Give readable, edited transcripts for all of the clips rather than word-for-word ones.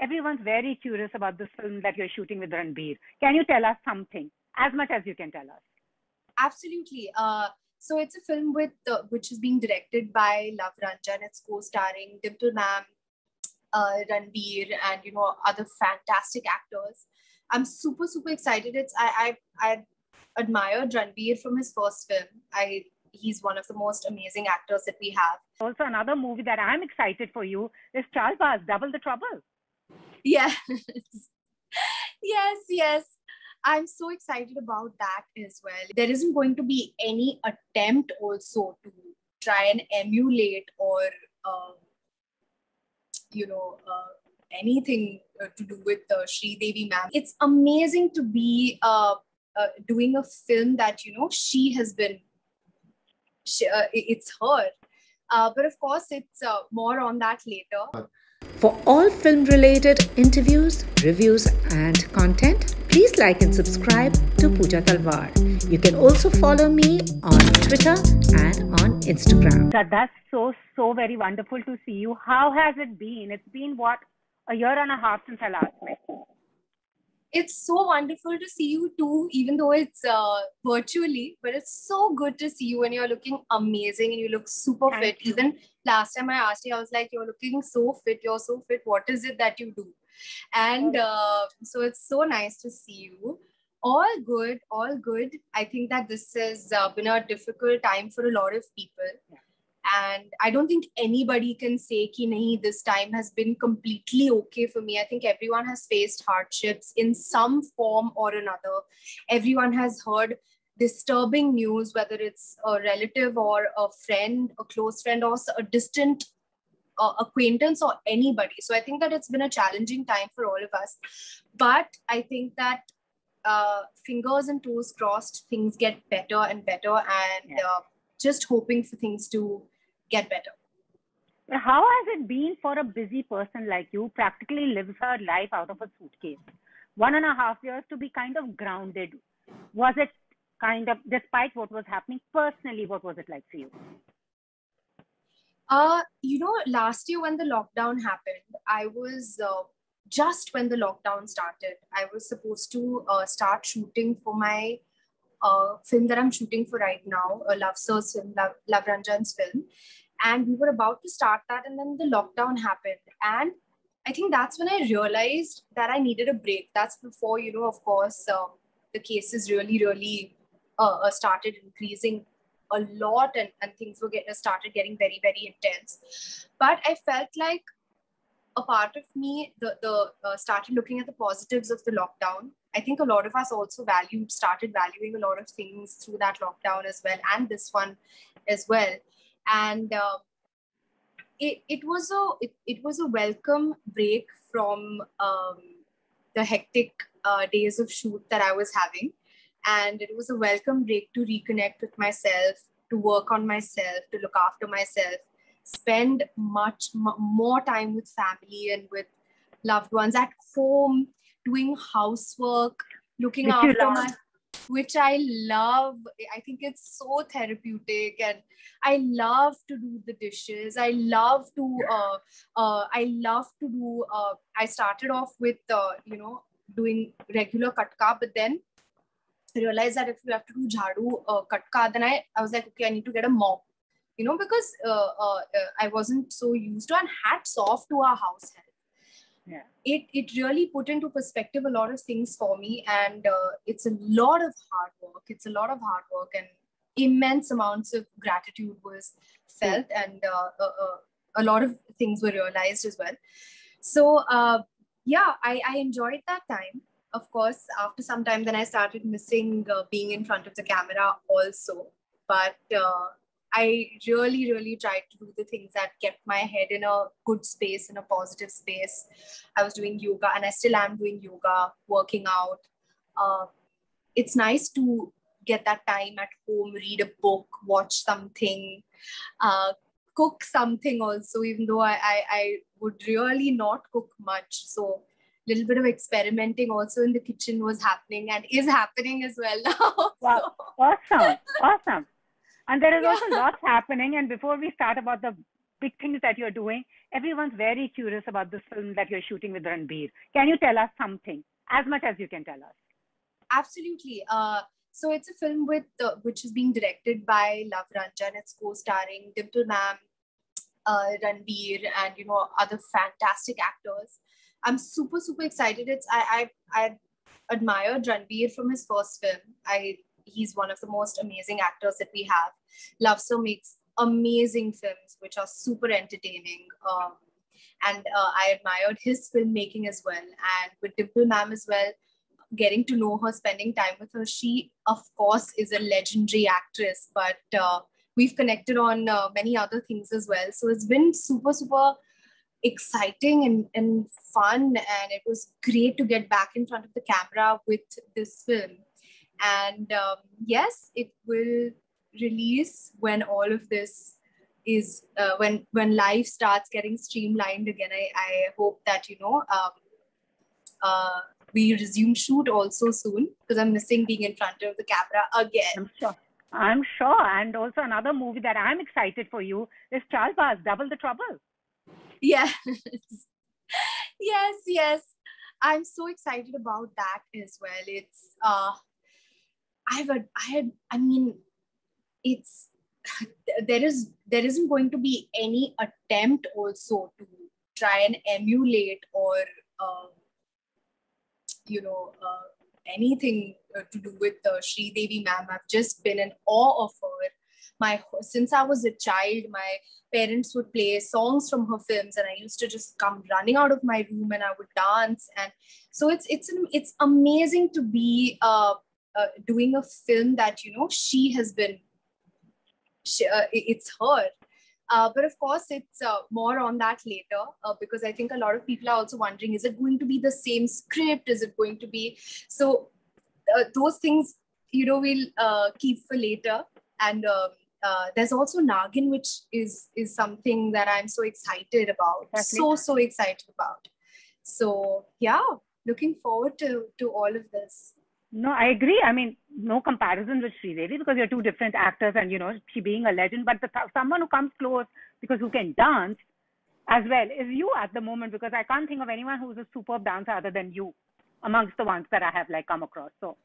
everyone's very curious about this film that you're shooting with Ranbir. Can you tell us something, as much as you can tell us? Absolutely. So it's a film which is being directed by Love Ranjan. It's co-starring Dimple Ma'am, Ranbir, and other fantastic actors. I'm super excited. I admired Ranbir from his first film. He's one of the most amazing actors that we have. Also, another movie that I'm excited for you is Chaalbaaz, Double the Trouble. Yes. yes. I'm so excited about that as well. There isn't going to be any attempt also to try and emulate or, anything to do with Sridevi ma'am. It's amazing to be doing a film that, she has been, it's her. But of course, it's more on that later. For all film-related interviews, reviews and content, please like and subscribe to Pooja Talwar. You can also follow me on Twitter and on Instagram. That's so very wonderful to see you. How has it been? It's been, what, a year and a half since I last met you. It's so wonderful to see you too, even though it's virtually, but it's so good to see you and you're looking amazing and you look super fit. Even last time I asked you, I was like, you're looking so fit, you're so fit. What is it that you do? And so it's so nice to see you. All good. I think that this has been a difficult time for a lot of people. Yeah. And I don't think anybody can say ki nahi, this time has been completely okay for me. I think everyone has faced hardships in some form or another. Everyone has heard disturbing news, whether it's a relative or a friend, a close friend, or a distant acquaintance or anybody. So I think that it's been a challenging time for all of us. But I think that fingers and toes crossed, things get better and better, and just hoping for things to get better. How has it been for a busy person like you, practically lives her life out of a suitcase? 1.5 years to be kind of grounded. Was it kind of, despite what was happening personally, what was it like for you? Last year when the lockdown happened, I was just when the lockdown started, I was supposed to start shooting for my film that I'm shooting for right now, Love Sir's film, Love Ranjan's film. And we were about to start that, and then the lockdown happened. And I think that's when I realized that I needed a break. That's before, of course, the cases really started increasing a lot, and things were started getting very, very intense. But I felt like a part of me started looking at the positives of the lockdown. I think a lot of us also started valuing a lot of things through that lockdown as well, and this one as well. And it was a welcome break from the hectic days of shoot that I was having, and it was a welcome break to reconnect with myself, to work on myself, to look after myself, spend much more time with family and with loved ones at home, doing housework, looking after which I love. I think it's so therapeutic, and I love to do the dishes. I started off with, doing regular katka, but then I realized that if you have to do jhadu katka, then I was like, okay, I need to get a mop, because I wasn't so used to, and hats off to our house help. Yeah. It really put into perspective a lot of things for me, and it's a lot of hard work, and immense amounts of gratitude was felt, and a lot of things were realized as well. So I enjoyed that time. Of course, after some time, then I started missing being in front of the camera also, but I really tried to do the things that kept my head in a good space, in a positive space. I was doing yoga, and I still am doing yoga, working out. It's nice to get that time at home, read a book, watch something, cook something also, even though I would really not cook much. So a little bit of experimenting also in the kitchen was happening and is happening as well now. Wow, awesome. And there is also lots happening. And before we start about the big things that you're doing, everyone's very curious about this film that you're shooting with Ranbir. Can you tell us something, as much as you can tell us? Absolutely. So it's a film which is being directed by Love Ranjan. It's co-starring Dimple Ma'am, Ranbir, and other fantastic actors. I'm super super excited. I admired Ranbir from his first film. He's one of the most amazing actors that we have. Love So makes amazing films which are super entertaining. And I admired his filmmaking as well. And with Dimple Ma'am as well, getting to know her, spending time with her. She, of course, is a legendary actress, but we've connected on many other things as well. So it's been super, super exciting and fun. And it was great to get back in front of the camera with this film. And yes, it will release when all of this is, when life starts getting streamlined again. I hope that, we resume shoot also soon, because I'm missing being in front of the camera again. I'm sure. And also another movie that I'm excited for you is Chaalbaaz, Double the Trouble. Yes. yes. I'm so excited about that as well. It's, it's, there isn't going to be any attempt also to try and emulate or, anything to do with Sridevi ma'am. I've just been in awe of her. Since I was a child, my parents would play songs from her films, and I used to just come running out of my room and I would dance. And so it's amazing to be doing a film that she has been. It's her. But of course, it's more on that later, because I think a lot of people are also wondering, is it going to be the same script? Is it going to be... So those things, we'll keep for later. And there's also Nagin, which is something that I'm so excited about. Exactly. So excited about. So yeah, looking forward to all of this. No, I agree. I mean, no comparison with Sridevi, because you're two different actors and, she being a legend. But someone who comes close, because who can dance as well, is you at the moment, because I can't think of anyone who's a superb dancer other than you amongst the ones that I have come across. So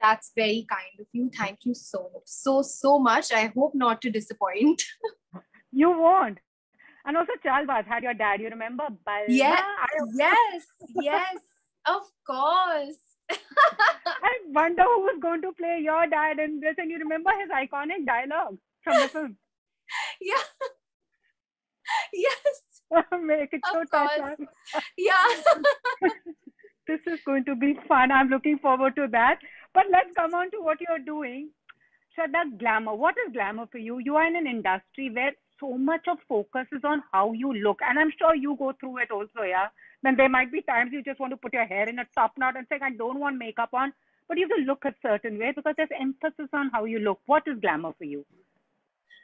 that's very kind of you. Thank you so much. I hope not to disappoint. You won't. And also Chaalbaaz had your dad. You remember? Yes, of course. I wonder who's going to play your dad in this. And you remember his iconic dialogue from the film? Yeah. Yes. Make it so tough. Yeah. This is going to be fun. I'm looking forward to that. But let's come on to what you're doing. Shraddha, glamour. What is glamour for you? You are in an industry where so much of focus is on how you look. And I'm sure you go through it also, yeah? Then there might be times you just want to put your hair in a top knot and say, I don't want makeup on. But you have to look a certain way because there's emphasis on how you look. What is glamour for you?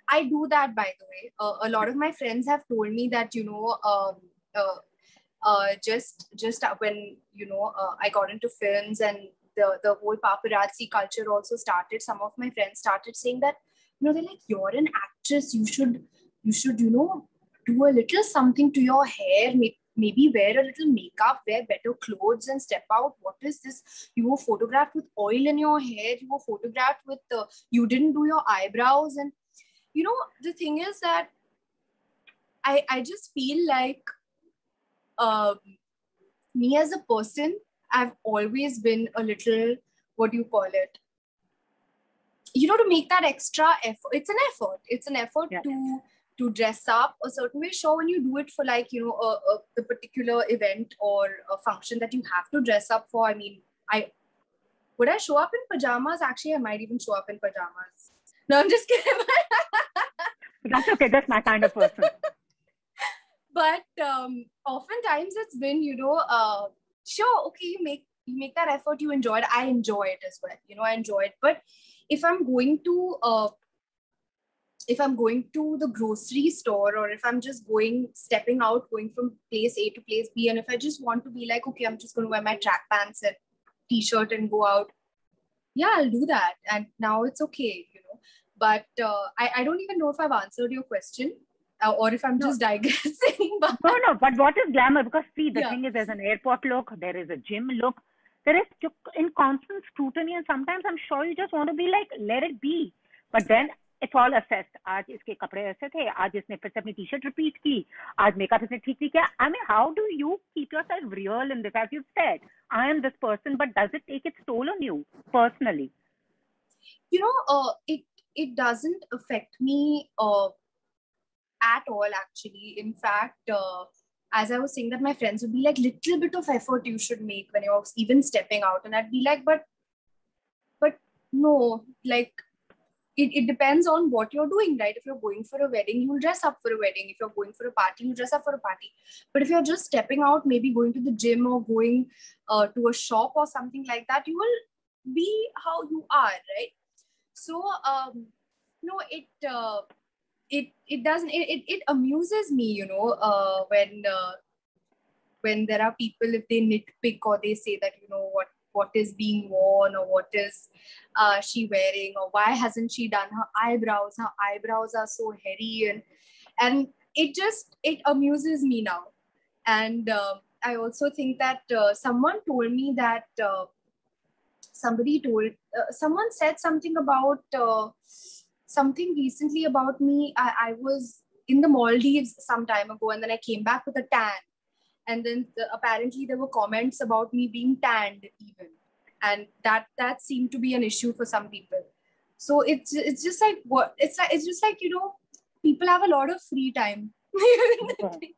I do that, by the way. A lot of my friends have told me that, just when, I got into films and the whole paparazzi culture also started, some of my friends started saying that, they're like, you're an actress. You should, do a little something to your hair. Maybe wear a little makeup, wear better clothes and step out. What is this? You were photographed with oil in your hair. You were photographed with, you didn't do your eyebrows. And, the thing is that I just feel like me as a person, I've always been a little, what do you call it? To make that extra effort. It's an effort yeah. to dress up a certain way. Sure, when you do it for the particular event or a function that you have to dress up for, would I show up in pajamas? Actually, I might even show up in pajamas. No, I'm just kidding. That's okay. That's my kind of person. But oftentimes it's been, sure, okay, you make that effort, you enjoy it. I enjoy it as well. I enjoy it. But if I'm going to the grocery store, or if I'm just stepping out, going from place A to place B, and if I just want to be like, okay, I'm just going to wear my track pants and t-shirt and go out, yeah, I'll do that. And now it's okay, But I don't even know if I've answered your question. or if I'm No. just digressing. But No, but what is glamour? Because see, the yeah. thing is, there's an airport look, there is a gym look, there is in constant scrutiny, and sometimes I'm sure you just want to be like, let it be. But then it's all assessed. आज इसके कपड़े ऐसे थे, आज इसने फिर से अपनी टी-शर्ट repeat की, आज makeup इसने ठीक नहीं किया. I mean, how do you keep yourself real in this? As you've said, I am this person, but does it take its toll on you personally? It doesn't affect me at all, actually. In fact, as I was saying, that my friends would be like, little bit of effort you should make when you're even stepping out, and I'd be like, but no, like it depends on what you're doing, right? If you're going for a wedding, you'll dress up for a wedding. If you're going for a party, you dress up for a party. But if you're just stepping out, maybe going to the gym or going to a shop or something like that, you will be how you are, right? So no, it doesn't, it amuses me, when there are people, if they nitpick or they say that, what is being worn, or what is she wearing, or why hasn't she done her eyebrows are so hairy, and it amuses me now. And I also think that someone told me that someone said something about something recently about me. I was in the Maldives some time ago, and then I came back with a tan. And then apparently there were comments about me being tanned even. And that seemed to be an issue for some people. So it's just like, people have a lot of free time. Okay.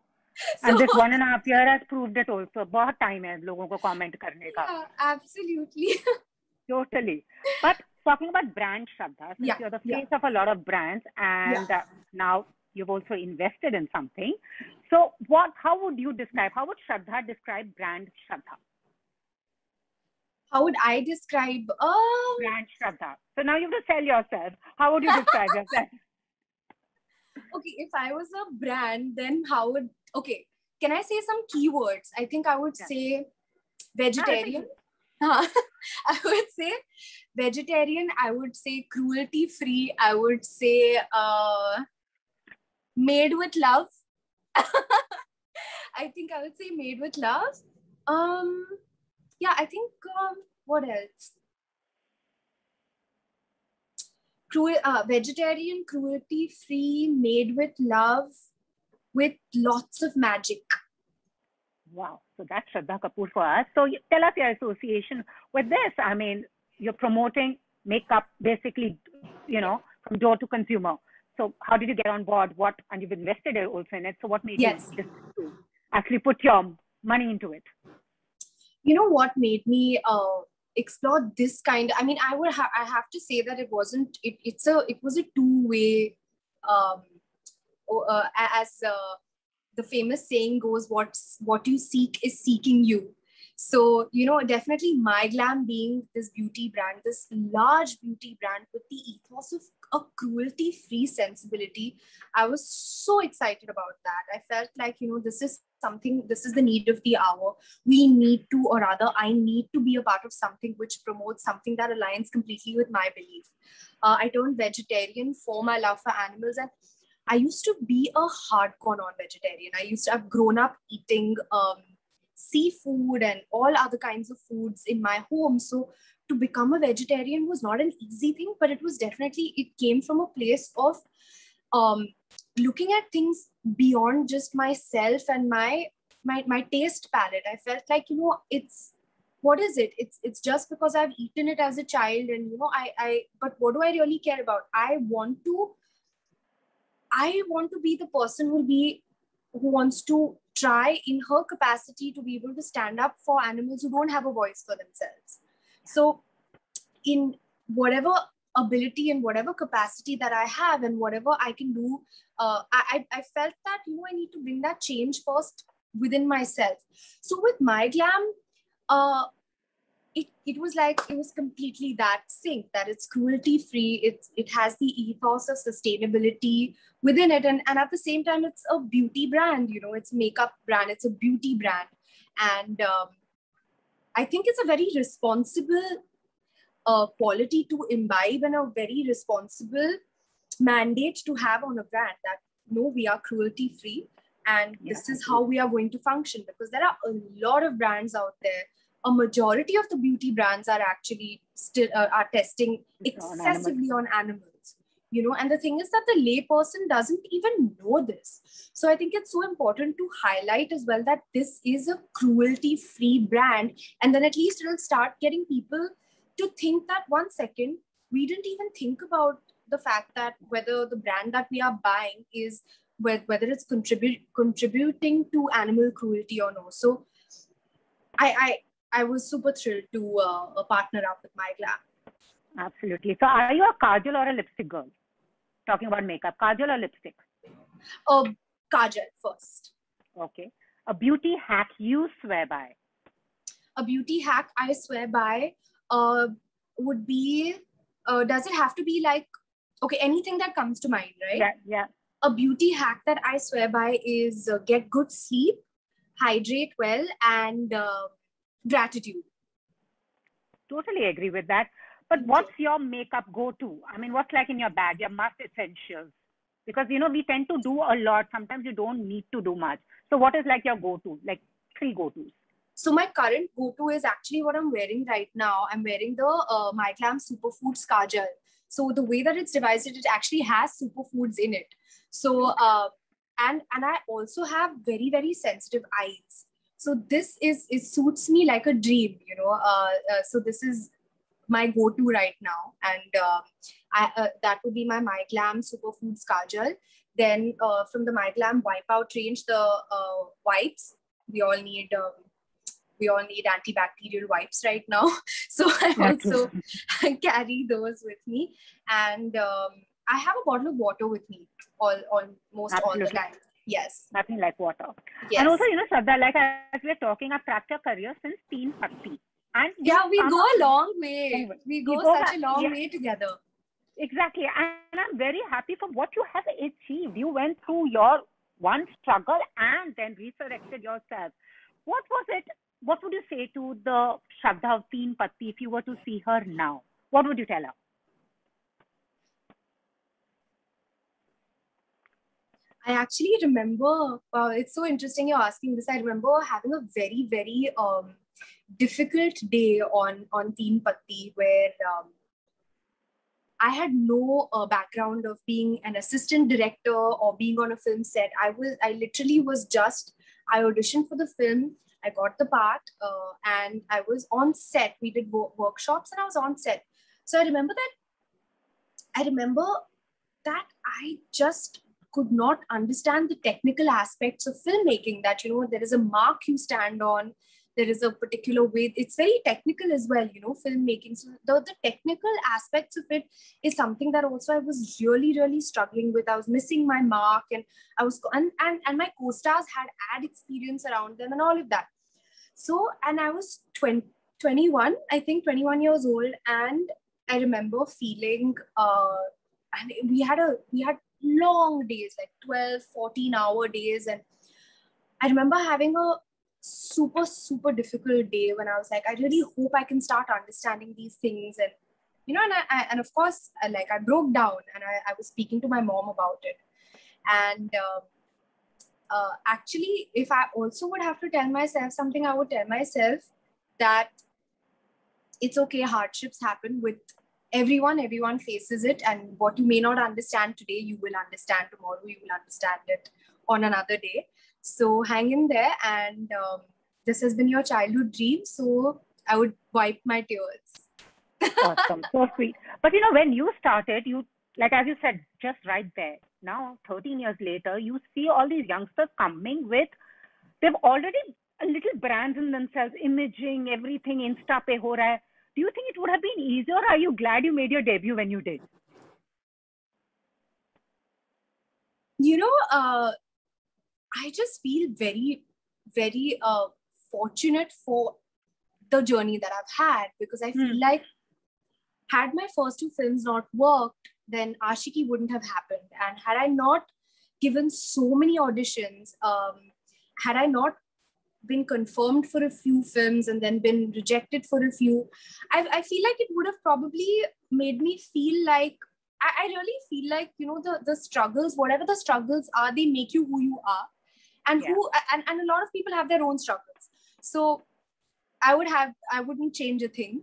And this 1.5 years has proved it also. बहुत time है लोगों को comment करने का. Yeah, absolutely. Totally. But talking about brand, Shraddha, since you're the face of a lot of brands, and now you've also invested in something. So how would Shraddha describe brand Shraddha? How would I describe brand Shraddha? So now you have to sell yourself. How would you describe yourself? Okay, if I was a brand, then can I say some keywords? I think I would say vegetarian. I would say vegetarian. I would say cruelty-free. I would say made with love. I think I would say made with love. I think what else? Vegetarian, cruelty-free, made with love, with lots of magic. Wow. So that's Shraddha Kapoor for us. So tell us your association with this. I mean, you're promoting makeup basically, from door to consumer. So how did you get on board? And you've invested also in it. So what made you to actually put your money into it? You know what made me explore this kind? I mean, I have to say that it was a two-way. As the famous saying goes, what you seek is seeking you. So, definitely My Glamm being this beauty brand, this large beauty brand with the ethos of a cruelty-free sensibility, I was so excited about that. I felt like, this is the need of the hour. We need to, or rather, I need to be a part of something which promotes something that aligns completely with my belief. I turned vegetarian for my love for animals, and I used to be a hardcore non-vegetarian. I've grown up eating seafood and all other kinds of foods in my home. So to become a vegetarian was not an easy thing, but it came from a place of looking at things beyond just myself and my taste palette. I felt like, what is it? It's just because I've eaten it as a child, and but what do I really care about? I want to be the person who wants to try in her capacity to be able to stand up for animals who don't have a voice for themselves. So in whatever ability and whatever capacity that I have and whatever I can do, I felt that, I need to bring that change first within myself. So with My Glamm, it was completely that sync, that it's cruelty-free, it has the ethos of sustainability within it, and at the same time it's a beauty brand, it's a makeup brand, it's a beauty brand, and I think it's a very responsible quality to imbibe and a very responsible mandate to have on a brand, that no, we are cruelty free, and this is how we are going to function, because there are a lot of brands out there. A majority of the beauty brands are actually still are testing excessively on animals, you know. And the thing is that the lay person doesn't even know this. So I think it's so important to highlight as well that this is a cruelty-free brand, and then at least it'll start getting people to think that 1 second, we didn't even think about the fact that whether the brand that we are buying is whether it's contributing to animal cruelty or no. So I was super thrilled to partner up with My Glamm. Absolutely. So are you a kajal or a lipstick girl? Talking about makeup, kajal or lipstick? Kajal first. Okay. A beauty hack you swear by? A beauty hack I swear by would be, does it have to be like, okay, anything that comes to mind, right? Yeah. A beauty hack that I swear by is get good sleep, hydrate well, and gratitude. Totally agree with that. But what's your makeup go-to? I mean, what's like in your bag, your must essentials? Because, you know, we tend to do a lot. Sometimes you don't need to do much. So what is like your go-to, like 3 go-tos? So my current go-to is actually what I'm wearing right now. I'm wearing the My Glamm Superfoods Kajal. So the way that it's devised, it actually has superfoods in it. So, and I also have very, very sensitive eyes. So this it suits me like a dream, you know. So this is my go-to right now. And that would be my Glamm Superfoods Kajal. Then from the My Glamm Wipeout range, the wipes, we all need antibacterial wipes right now. So I also carry those with me. And I have a bottle of water with me almost all the time. Yes. Nothing like water. Yes. And also, you know, Shraddha, like as we're talking, I've tracked your career since TeenPatti. And yeah, we go a long way. We go such a long way together. Exactly. And I'm very happy for what you have achieved. You went through your one struggle and then resurrected yourself. What was it? What would you say to the Shraddha of TeenPatti if you were to see her now? What would you tell her? I actually remember, it's so interesting you're asking this. I remember having a very, very difficult day on TeenPatti where I had no background of being an assistant director or being on a film set. I auditioned for the film. I got the part and I was on set. We did workshops and I was on set. So I remember that I just could not understand the technical aspects of filmmaking, that, you know, there is a mark you stand on. There is a particular way. It's very technical as well, you know, filmmaking. So the technical aspects of it is something that also I was really, really struggling with. I was missing my mark, and I was, and my co-stars had ad experience around them and all of that. So, and I was 21 years old. And I remember feeling, and we had long days, like 12, 14-hour days. And I remember having a super, super difficult day when I was like, I really hope I can start understanding these things. And, you know, and of course, I broke down and I was speaking to my mom about it. And actually, if I also would have to tell myself something, I would tell myself that it's okay, hardships happen with everyone faces it. And what you may not understand today, you will understand tomorrow. You will understand it on another day. So hang in there. And this has been your childhood dream. So I would wipe my tears. Awesome. So sweet. But, you know, when you started, you, like, as you said, just right there, now 13 years later, you see all these youngsters coming with, they've already a little brands in themselves, imaging, everything, Insta pe ho raha hai. Do you think it would have been easier, or are you glad you made your debut when you did? You know, I just feel very, very fortunate for the journey that I've had, because I feel like had my first 2 films not worked, then Ashiki wouldn't have happened. And had I not given so many auditions, had I not been confirmed for a few films and then been rejected for a few, I feel like it would have probably made me feel like I really feel like, the struggles, whatever the struggles are, they make you who you are. And and a lot of people have their own struggles. So I wouldn't change a thing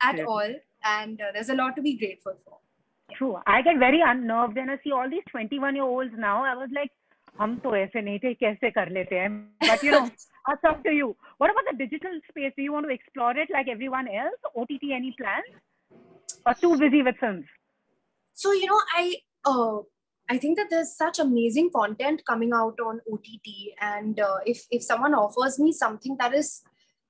at all. And there's a lot to be grateful for. True. I get very unnerved when I see all these 21-year-olds now. I was like, हम तो ऐसे नहीं थे, कैसे कर लेते हैं? But that's up to you. What about the digital space? Do you want to explore it like everyone else? OTT, any plans? Or too busy with films? So, I think that there's such amazing content coming out on OTT. And if someone offers me something that is,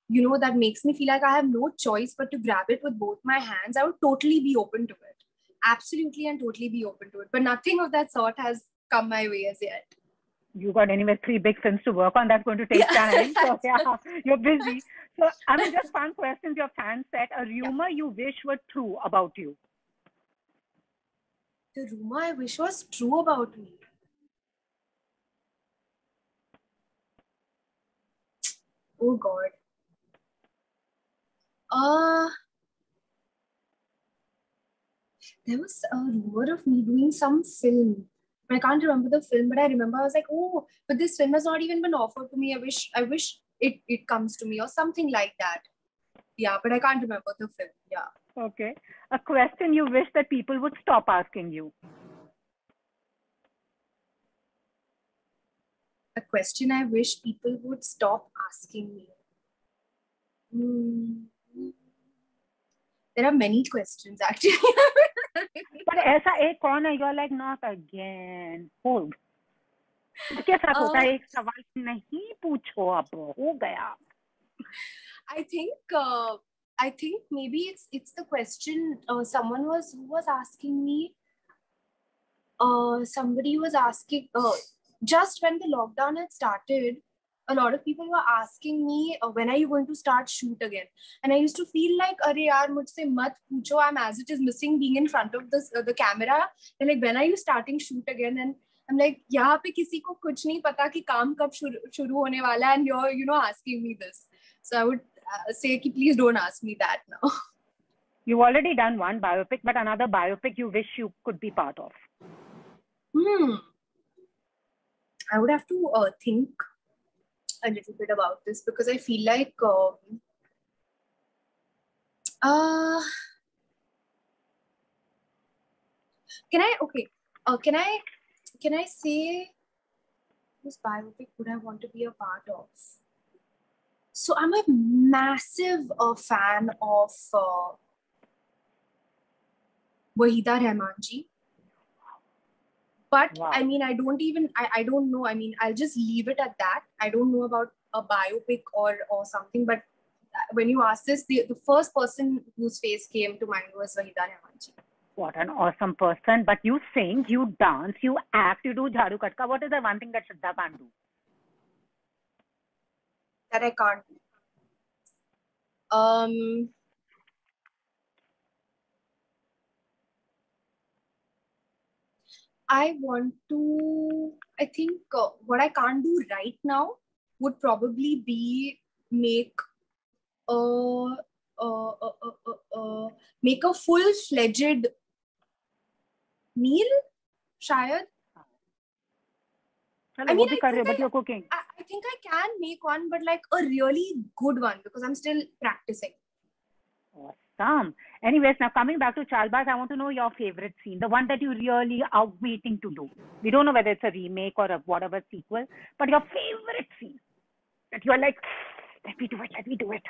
that makes me feel like I have no choice but to grab it with both my hands, I would totally be open to it. Absolutely and totally be open to it. But nothing of that sort has come my way as yet. You got anyway 3 big films to work on. That's going to take time. So you're busy. So just fun questions your fans said. A rumor you wish were true about you. The rumor I wish was true about me. Oh God. There was a rumor of me doing some film. I can't remember the film, but I remember I was like, oh, but this film has not even been offered to me. I wish it comes to me or something like that. Yeah, but I can't remember the film. Yeah. Okay. A question you wish that people would stop asking you. A question I wish people would stop asking me. There are many questions actually. But ऐसा एक कौन है? You're like, not again. Hold. क्या साथ होता है? एक सवाल नहीं पूछो अब, हो गया. I think maybe it's the question someone who was asking me. Somebody was asking just when the lockdown had started, a lot of people were asking me, when are you going to start shoot again? And I used to feel like, arey yaar, mujhse mat pucho, I'm as it is missing being in front of the camera. And like, when are you starting shoot again? And I'm like, yahan pe kisi ko kuch nahi pata ki kaam kab shuru hone wala hai, and you're asking me this. So I would say, ki, please don't ask me that now. You've already done one biopic, but another biopic you wish you could be part of. I would have to think a little bit about this, because I feel like can I say whose biopic would I want to be a part of? So I'm a massive fan of Wahida Rahman ji. But wow. I mean, I don't know. I mean, I'll just leave it at that. I don't know about a biopic or something. But when you ask this, the first person whose face came to mind was Wahida Rahman ji. What an awesome person. But you sing, you dance, you act, you do jharu katka. What is the one thing that Shraddha can't do? That I can't do? I think what I can't do right now would probably be make a full-fledged meal, shayad. I mean, but you're cooking. I think I can make one, but like a really good one, because I'm still practicing. Awesome. Anyways, now coming back to Chaalbaaz, I want to know your favorite scene, the one that you really are waiting to do. We don't know whether it's a remake or a whatever sequel, but your favorite scene that you're like, let me do it.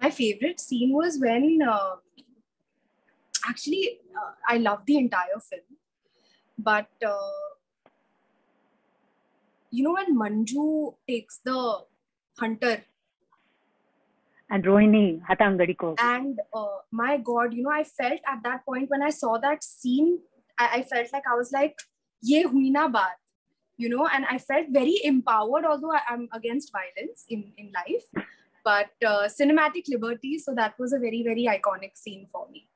My favorite scene was when, actually, I love the entire film, but when Manju takes the hunter and Rohini Hatangadi ko, and my God, I felt at that point when I saw that scene, I felt like I was like, ye hui na baat, and I felt very empowered, although I'm against violence in life, but cinematic liberty. So that was a very, very iconic scene for me.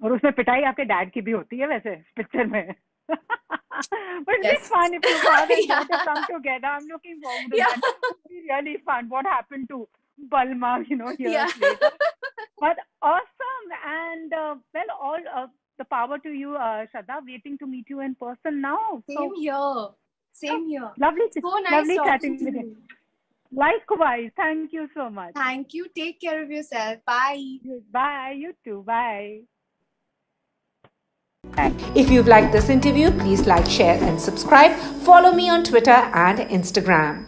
और उसमें पिटाई आपके dad की भी होती है वैसे picture में. But yes. It's fun if you father and daughter come together. I'm looking forward to that. It would be really fun. What happened to Balma, years later. But awesome. And well, all the power to you, Shraddha. Waiting to meet you in person now. Same here. Same here. Lovely, So nice lovely talking chatting to with you. you. Likewise. Thank you so much. Thank you. Take care of yourself. Bye. Bye. You too. Bye. If you've liked this interview, please like, share, and subscribe. Follow me on Twitter and Instagram.